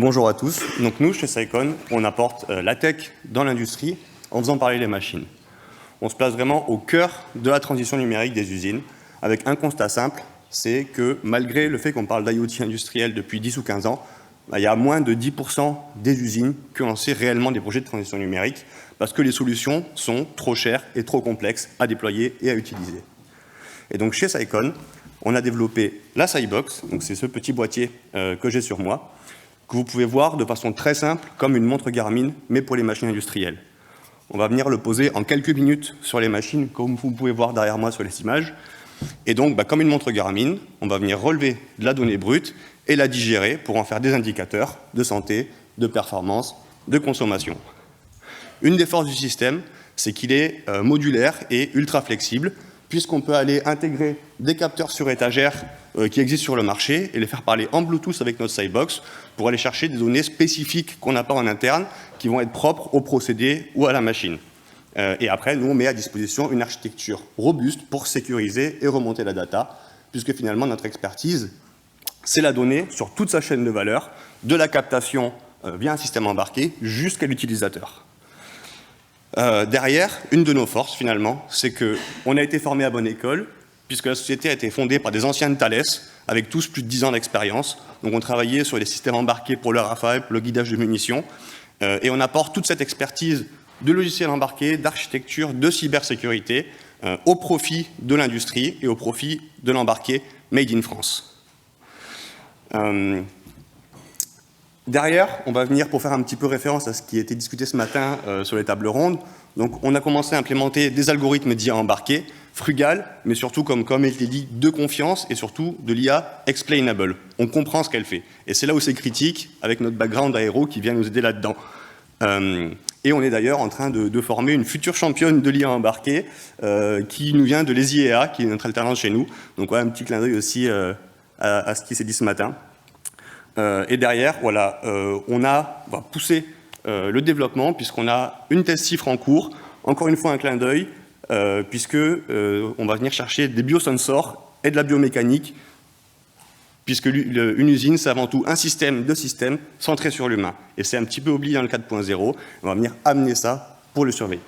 Bonjour à tous. Donc nous, chez Cycon, on apporte la tech dans l'industrie en faisant parler les machines. On se place vraiment au cœur de la transition numérique des usines avec un constat simple, c'est que malgré le fait qu'on parle d'IoT industriel depuis 10 ou 15 ans, il y a moins de 10% des usines qui ont lancé réellement des projets de transition numérique parce que les solutions sont trop chères et trop complexes à déployer et à utiliser. Et donc chez Cycon, on a développé la Cybox, donc c'est ce petit boîtier que j'ai sur moi, que vous pouvez voir de façon très simple, comme une montre Garmin, mais pour les machines industrielles. On va venir le poser en quelques minutes sur les machines, comme vous pouvez voir derrière moi sur les images. Et donc, comme une montre Garmin, on va venir relever de la donnée brute et la digérer pour en faire des indicateurs de santé, de performance, de consommation. Une des forces du système, c'est qu'il est modulaire et ultra flexible, puisqu'on peut aller intégrer des capteurs sur étagère qui existent sur le marché et les faire parler en Bluetooth avec notre Cybox pour aller chercher des données spécifiques qu'on n'a pas en interne, qui vont être propres au procédé ou à la machine. Et après, nous, on met à disposition une architecture robuste pour sécuriser et remonter la data, puisque finalement, notre expertise, c'est la donnée sur toute sa chaîne de valeur, de la captation via un système embarqué jusqu'à l'utilisateur. Derrière, une de nos forces, finalement, c'est qu'on a été formé à bonne école, puisque la société a été fondée par des anciens de Thales, avec tous plus de 10 ans d'expérience. Donc on travaillait sur les systèmes embarqués pour le Rafale, pour le guidage de munitions, et on apporte toute cette expertise de logiciels embarqués, d'architecture, de cybersécurité, au profit de l'industrie et au profit de l'embarqué Made in France. Derrière, on va venir pour faire un petit peu référence à ce qui a été discuté ce matin sur les tables rondes. Donc, on a commencé à implémenter des algorithmes d'IA embarqués, frugales, mais surtout, comme il était dit, de confiance et surtout de l'IA explainable. On comprend ce qu'elle fait. Et c'est là où c'est critique, avec notre background aéro qui vient nous aider là-dedans. Et on est d'ailleurs en train de former une future championne de l'IA embarquée qui nous vient de l'ESIEA, qui est notre alternance chez nous. Donc, voilà, un petit clin d'œil aussi à ce qui s'est dit ce matin. Et derrière, voilà, on va pousser le développement puisqu'on a une test chiffre en cours, encore une fois un clin d'œil, puisqu'on va venir chercher des biosensors et de la biomécanique, puisque une usine, c'est avant tout un système de systèmes centré sur l'humain. Et c'est un petit peu oublié dans le 4.0, on va venir amener ça pour le surveiller.